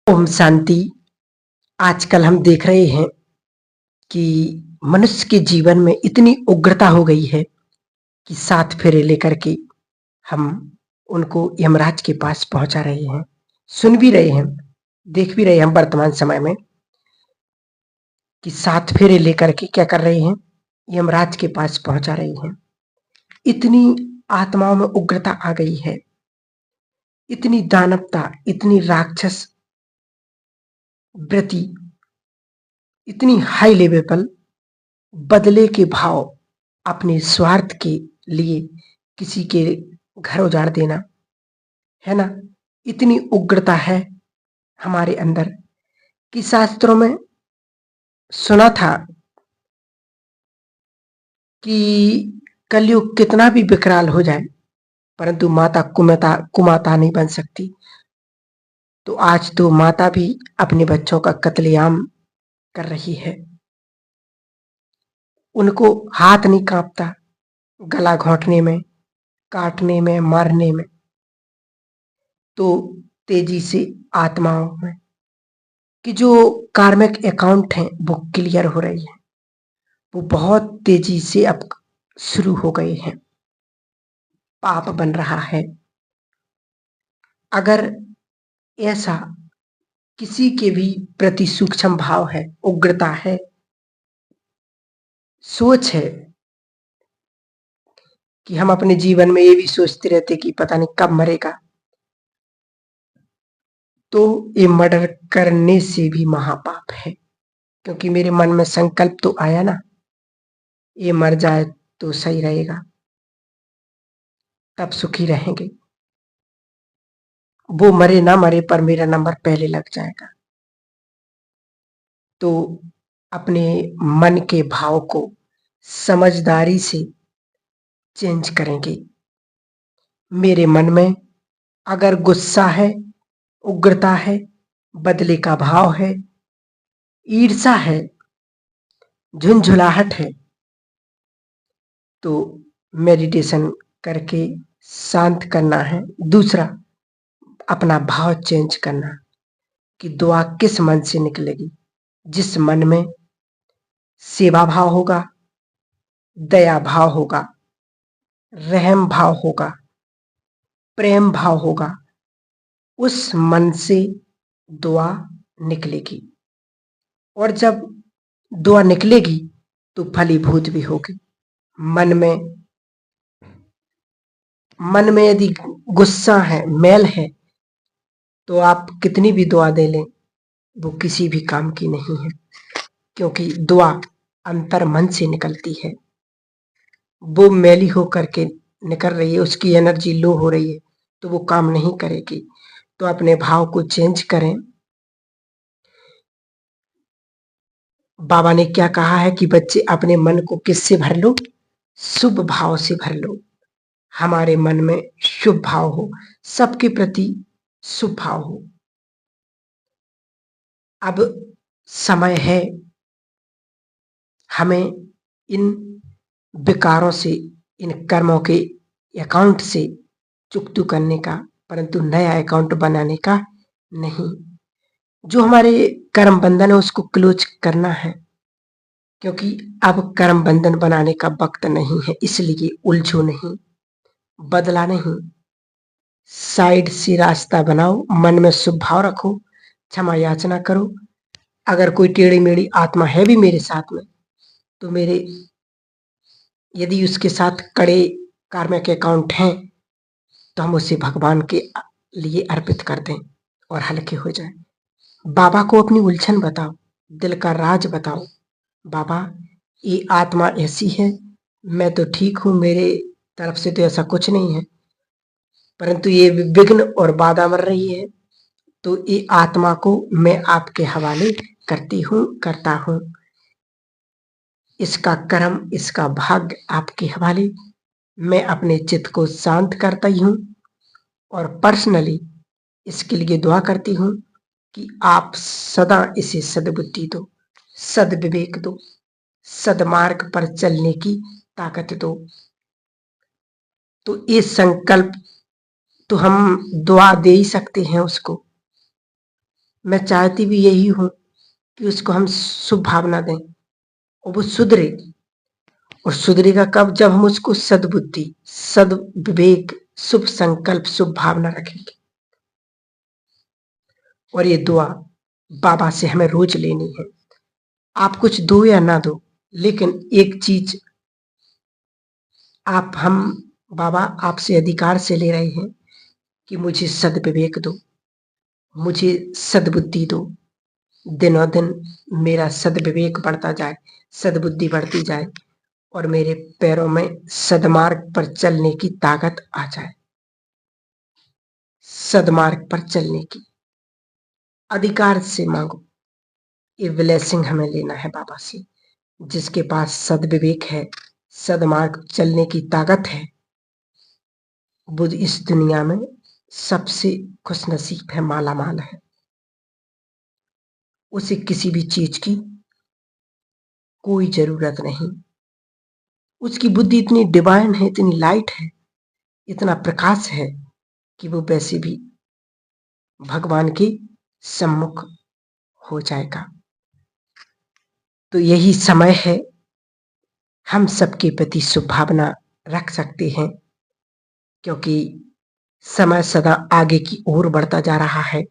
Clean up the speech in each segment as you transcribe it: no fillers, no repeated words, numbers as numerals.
ओम शांति। आजकल हम देख रहे हैं कि मनुष्य के जीवन में इतनी उग्रता हो गई है कि 7 फेरे लेकर के हम उनको यमराज के पास पहुंचा रहे हैं। सुन भी रहे हैं, देख भी रहे हैं हम वर्तमान समय में कि 7 फेरे लेकर के क्या कर रहे हैं, यमराज के पास पहुंचा रहे हैं। इतनी आत्माओं में उग्रता आ गई है, इतनी दानवता, इतनी राक्षस वृत्ति, इतनी हाई लेवल पर बदले के भाव, अपने स्वार्थ के लिए किसी के घर उजाड़ देना, है ना। इतनी उग्रता है हमारे अंदर कि शास्त्रों में सुना था कि कलयुग कितना भी विकराल हो जाए परंतु माता कुमाता नहीं बन सकती। तो आज तो माता भी अपने बच्चों का कत्लेआम कर रही है। उनको हाथ नहीं कांपता गला घोंटने में, काटने में, मारने में। तो तेजी से आत्माओं में कि जो कार्मिक अकाउंट हैं वो क्लियर हो रही है, वो बहुत तेजी से अब शुरू हो गए हैं। पाप बन रहा है। अगर ऐसा किसी के भी प्रति सूक्ष्म भाव है, उग्रता है, सोच है कि हम अपने जीवन में ये भी सोचते रहते कि पता नहीं कब मरेगा, तो ये मर्डर करने से भी महापाप है। क्योंकि मेरे मन में संकल्प तो आया ना, ये मर जाए तो सही रहेगा, तब सुखी रहेंगे। वो मरे ना मरे पर मेरा नंबर पहले लग जाएगा। तो अपने मन के भाव को समझदारी से चेंज करेंगे। मेरे मन में अगर गुस्सा है, उग्रता है, बदले का भाव है, ईर्ष्या है, झुंझुलाहट है, तो मेडिटेशन करके शांत करना है। दूसरा, अपना भाव चेंज करना कि दुआ किस मन से निकलेगी। जिस मन में सेवा भाव होगा, दया भाव होगा, रहम भाव होगा, प्रेम भाव होगा, उस मन से दुआ निकलेगी। और जब दुआ निकलेगी तो फलीभूत भी होगी। मन में यदि गुस्सा है, मैल है, तो आप कितनी भी दुआ दे लें वो किसी भी काम की नहीं है। क्योंकि दुआ अंतर मन से निकलती है। वो मैली हो करके निकल रही है, उसकी एनर्जी लो हो रही है, तो वो काम नहीं करेगी। तो अपने भाव को चेंज करें। बाबा ने क्या कहा है कि बच्चे अपने मन को किससे भर लो? शुभ भाव से भर लो। हमारे मन में शुभ भाव हो, सबके प्रति शुभ भाव हो। अब समय है हमें इन विकारों से, इन कर्मों के अकाउंट से चुकती करने का, परंतु नया अकाउंट बनाने का नहीं। जो हमारे कर्म बंधन है उसको क्लोज करना है। क्योंकि अब कर्म बंधन बनाने का वक्त नहीं है, इसलिए उलझो नहीं, बदला नहीं, साइड से रास्ता बनाओ, मन में शुभ भाव रखो, क्षमा याचना करो। अगर कोई टेढ़ी मेढ़ी आत्मा है भी मेरे साथ में, तो मेरे यदि उसके साथ कड़े कार्मिक अकाउंट हैं तो हम उसे भगवान के लिए अर्पित कर दें और हल्के हो जाए। बाबा को अपनी उलझन बताओ, दिल का राज बताओ। बाबा, ये आत्मा ऐसी है, मैं तो ठीक हूं, मेरे तरफ से तो ऐसा कुछ नहीं है, परंतु ये विघ्न और बाधा बन रही है, तो ये आत्मा को मैं आपके हवाले करता हूं। इसका कर्म, इसका भाग्य आपके हवाले। मैं अपने चित्त को शांत करता ही हूं और पर्सनली इसके लिए दुआ करती हूं कि आप सदा इसे सद्बुद्धि दो, सद्विवेक दो, सदमार्ग पर चलने की ताकत दो। तो ये संकल्प तो हम दुआ दे ही सकते हैं उसको। मैं चाहती भी यही हूं कि उसको हम शुभ भावना दें और वो सुधरे। और सुधरेगा कब? जब हम उसको सद्बुद्धि, सद्विवेक, शुभ संकल्प, शुभ भावना रखेंगे। और ये दुआ बाबा से हमें रोज लेनी है। आप कुछ दो या ना दो, लेकिन एक चीज हम बाबा आपसे अधिकार से ले रहे हैं कि मुझे सद्विवेक दो, मुझे सद्बुद्धि दो। दिनों दिन मेरा सद्विवेक बढ़ता जाए, सद्बुद्धि बढ़ती जाए और मेरे पैरों में सदमार्ग पर चलने की ताकत आ जाए। सदमार्ग पर चलने की अधिकार से मांगो। ये ब्लेसिंग हमें लेना है बाबा से। जिसके पास सद्विवेक है, सदमार्ग चलने की ताकत है, वो इस दुनिया में सबसे खुशनसीब है, माला माल है। उसे किसी भी चीज की कोई जरूरत नहीं। उसकी बुद्धि इतनी डिवाइन है, इतनी लाइट है, इतना प्रकाश है कि वो वैसे भी भगवान के सम्मुख हो जाएगा। तो यही समय है, हम सबके प्रति शुभ भावना रख सकते हैं, क्योंकि समय सदा आगे की ओर बढ़ता जा रहा है।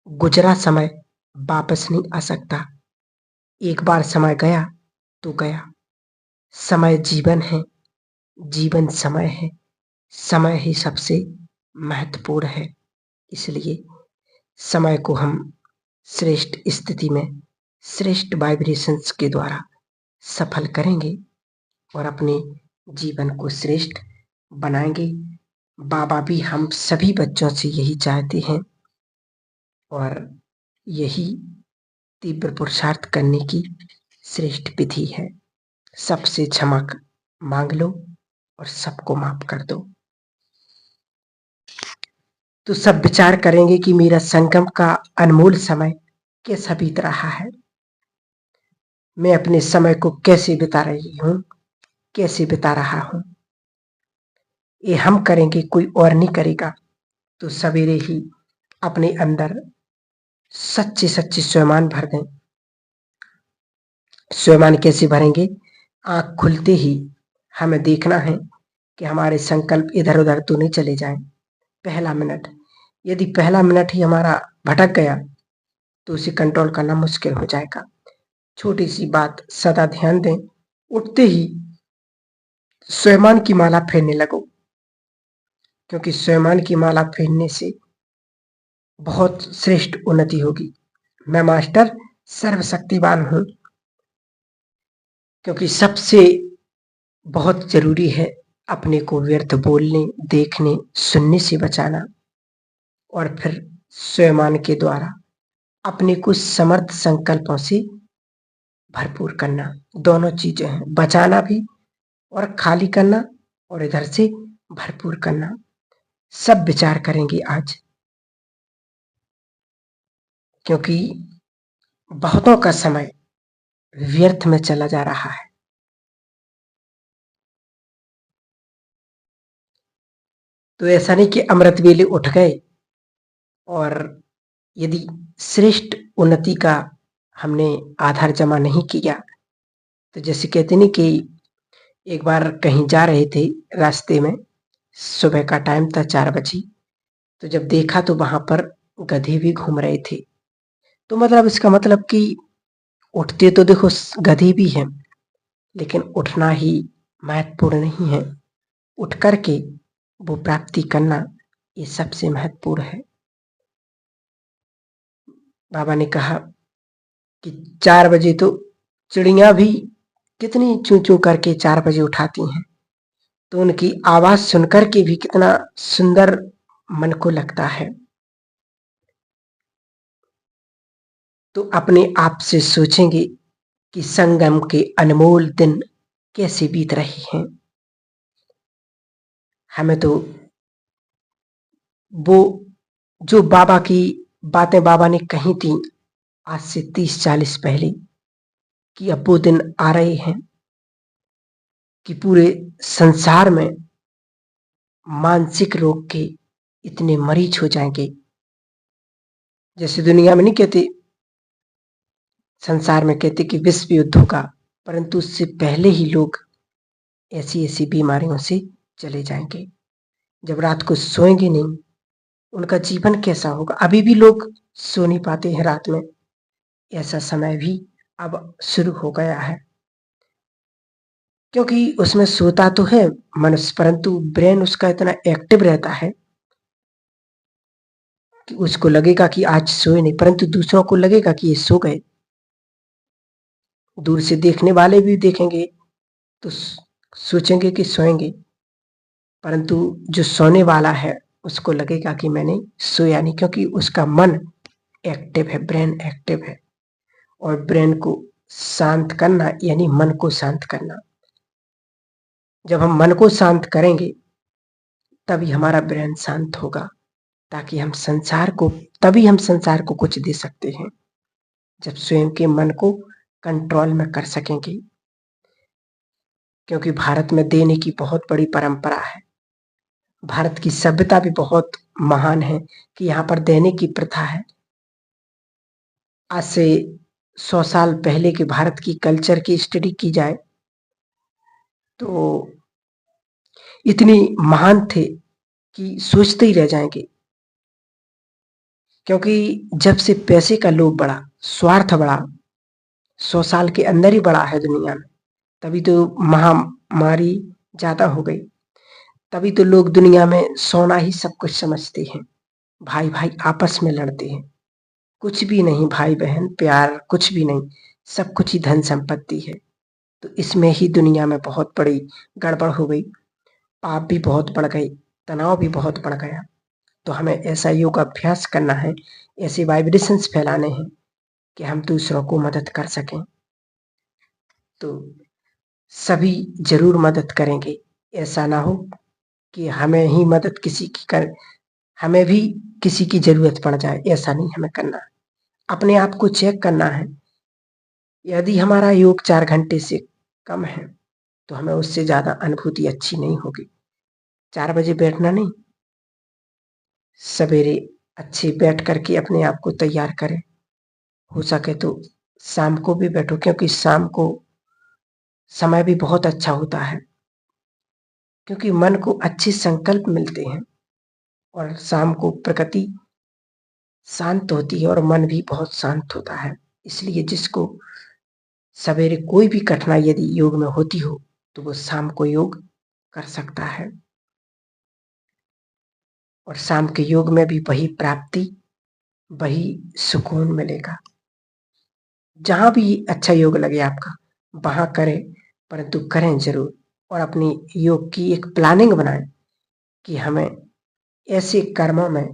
गुजरा समय वापस नहीं आ सकता। एक बार समय गया तो गया। समय जीवन है, जीवन समय है, समय ही सबसे महत्वपूर्ण है। इसलिए समय को हम श्रेष्ठ स्थिति में, श्रेष्ठ वाइब्रेशंस के द्वारा सफल करेंगे और अपने जीवन को श्रेष्ठ बनाएंगे। बाबा भी हम सभी बच्चों से यही चाहते हैं और यही तीव्र पुरुषार्थ करने की श्रेष्ठ विधि है। सबसे क्षमा मांग लो और सबको माफ कर दो। तो सब विचार करेंगे कि मेरा संगम का अनमोल समय कैसा बीत रहा है, मैं अपने समय को कैसे बिता रही हूं, कैसे बिता रहा हूं। ये हम करेंगे, कोई और नहीं करेगा। तो सवेरे ही अपने अंदर सच्चे सच्चे स्वयमान भर दें। स्वयमान कैसे भरेंगे? आंख खुलते ही हमें देखना है कि हमारे संकल्प इधर उधर तो नहीं चले जाएं। पहला मिनट, यदि पहला मिनट ही हमारा भटक गया तो उसे कंट्रोल करना मुश्किल हो जाएगा। छोटी सी बात सदा ध्यान दें, उठते ही स्वयमान की माला फेरने लगो, क्योंकि स्वयमान की माला फेरने से बहुत श्रेष्ठ उन्नति होगी। मैं मास्टर सर्वशक्तिवान हूं, क्योंकि सबसे बहुत जरूरी है अपने को व्यर्थ बोलने, देखने, सुनने से बचाना और फिर स्वयमान के द्वारा अपने को समर्थ संकल्पों से भरपूर करना। दोनों चीजें हैं, बचाना भी और खाली करना और इधर से भरपूर करना। सब विचार करेंगे आज, क्योंकि बहुतों का समय व्यर्थ में चला जा रहा है। तो ऐसा नहीं कि अमृत वेले उठ गए और यदि श्रेष्ठ उन्नति का हमने आधार जमा नहीं किया, तो जैसे कहते नहीं कि एक बार कहीं जा रहे थे, रास्ते में सुबह का टाइम था, 4 बजे, तो जब देखा तो वहां पर गधे भी घूम रहे थे। तो मतलब इसका मतलब कि उठते तो देखो गधे भी हैं, लेकिन उठना ही महत्वपूर्ण नहीं है। उठ करके वो प्राप्ति करना, ये सबसे महत्वपूर्ण है। बाबा ने कहा कि 4 बजे तो चिड़िया भी कितनी चूं चूं करके 4 बजे उठाती हैं, तो उनकी आवाज सुनकर के भी कितना सुंदर मन को लगता है। तो अपने आप से सोचेंगे कि संगम के अनमोल दिन कैसे बीत रहे हैं। हमें तो वो जो बाबा की बातें बाबा ने कही थी आज से 30-40 पहले, कि अब वो दिन आ रहे हैं कि पूरे संसार में मानसिक रोग के इतने मरीज हो जाएंगे जैसे दुनिया में नहीं कहते, संसार में कहते कि विश्व युद्ध होगा, परंतु उससे पहले ही लोग ऐसी ऐसी बीमारियों से चले जाएंगे। जब रात को सोएंगे नहीं, उनका जीवन कैसा होगा। अभी भी लोग सो नहीं पाते हैं रात में, ऐसा समय भी अब शुरू हो गया है, क्योंकि उसमें सोता तो है मनुष्य, परंतु ब्रेन उसका इतना एक्टिव रहता है कि उसको लगेगा कि आज सोए नहीं, परंतु दूसरों को लगेगा कि ये सो गए। दूर से देखने वाले भी देखेंगे तो सोचेंगे कि सोएंगे, परंतु जो सोने वाला है उसको लगेगा कि मैंने सोया नहीं, क्योंकि उसका मन एक्टिव है, ब्रेन एक्टिव है। और ब्रेन को शांत करना यानी मन को शांत करना। जब हम मन को शांत करेंगे तभी हमारा ब्रेन शांत होगा, ताकि तभी हम संसार को कुछ दे सकते हैं, जब स्वयं के मन को कंट्रोल में कर सकेंगे। क्योंकि भारत में देने की बहुत बड़ी परंपरा है, भारत की सभ्यता भी बहुत महान है कि यहाँ पर देने की प्रथा है। आज से 100 साल पहले के भारत की कल्चर की स्टडी की जाए तो इतनी महान थे कि सोचते ही रह जाएंगे। क्योंकि जब से पैसे का लोभ बढ़ा, स्वार्थ बढ़ा, 100 साल के अंदर ही बढ़ा है दुनिया में, तभी तो महामारी ज्यादा हो गई। तभी तो लोग दुनिया में सोना ही सब कुछ समझते हैं। भाई भाई आपस में लड़ते हैं, कुछ भी नहीं, भाई बहन प्यार कुछ भी नहीं, सब कुछ ही धन संपत्ति है। तो इसमें ही दुनिया में बहुत बड़ी गड़बड़ हो गई, पाप भी बहुत बढ़ गए, तनाव भी बहुत बढ़ गया। तो हमें ऐसा योग अभ्यास करना है, ऐसे वाइब्रेशंस फैलाने हैं कि हम दूसरों को मदद कर सकें। तो सभी जरूर मदद करेंगे, ऐसा ना हो कि हमें ही मदद हमें भी किसी की जरूरत पड़ जाए, ऐसा नहीं हमें करना। अपने आप को चेक करना है। यदि हमारा योग 4 घंटे से कम है तो हमें उससे ज्यादा अनुभूति अच्छी नहीं होगी। 4 बजे बैठना नहीं, सवेरे अच्छे बैठ करके अपने आप को तैयार करें। हो सके तो शाम को भी बैठो, क्योंकि शाम को समय भी बहुत अच्छा होता है, क्योंकि मन को अच्छे संकल्प मिलते हैं और शाम को प्रकृति शांत होती है और मन भी बहुत शांत होता है। इसलिए जिसको सवेरे कोई भी कठिनाई यदि योग में होती हो तो वो शाम को योग कर सकता है, और शाम के योग में भी वही प्राप्ति, वही सुकून मिलेगा। जहां भी अच्छा योग लगे आपका वहां करें, परंतु करें जरूर। और अपनी योग की एक प्लानिंग बनाएं कि हमें ऐसे कर्मों में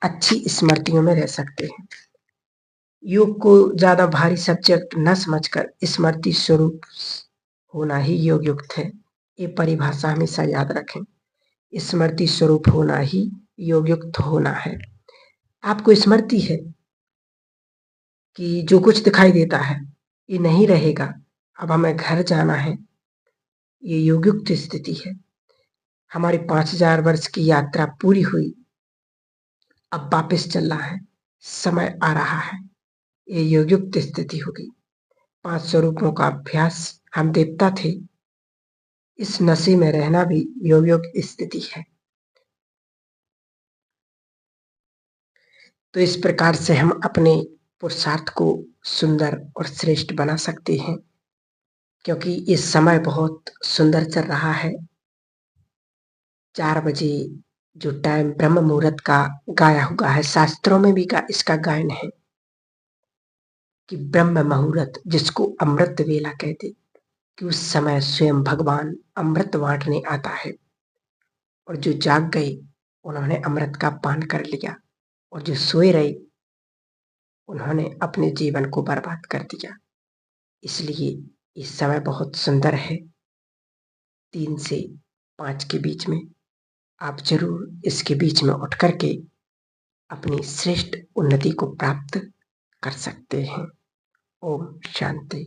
अच्छी स्मृतियों में रह सकते हैं। योग को ज्यादा भारी सब्जेक्ट न समझकर स्मृति स्वरूप होना ही योग युक्त है, ये परिभाषा हमेशा याद रखें। स्मृति स्वरूप होना ही योग युक्त होना है। आपको स्मृति है कि जो कुछ दिखाई देता है ये नहीं रहेगा, अब हमें घर जाना है, ये योगयुक्त स्थिति है। हमारी 5000 वर्ष की यात्रा पूरी हुई, अब वापस चलना है, समय आ रहा है, ये योगयुक्त स्थिति होगी। 5 स्वरूपों का अभ्यास, हम देवता थे, इस नशे में रहना भी योगयुक्त स्थिति है। तो इस प्रकार से हम अपने पुरुषार्थ को सुंदर और श्रेष्ठ बना सकते हैं, क्योंकि इस समय बहुत सुंदर चल रहा है। 4 बजे जो टाइम ब्रह्म मुहूर्त का गाया हुआ है, शास्त्रों में भी इसका गायन है कि ब्रह्म मुहूर्त जिसको अमृत वेला कहते, कि उस समय स्वयं भगवान अमृत बांटने आता है, और जो जाग गए उन्होंने अमृत का पान कर लिया, और जो सोए रहे उन्होंने अपने जीवन को बर्बाद कर दिया। इसलिए इस समय बहुत सुंदर है, 3 से 5 के बीच में आप जरूर इसके बीच में उठ करके अपनी श्रेष्ठ उन्नति को प्राप्त कर सकते हैं। ओम शांति।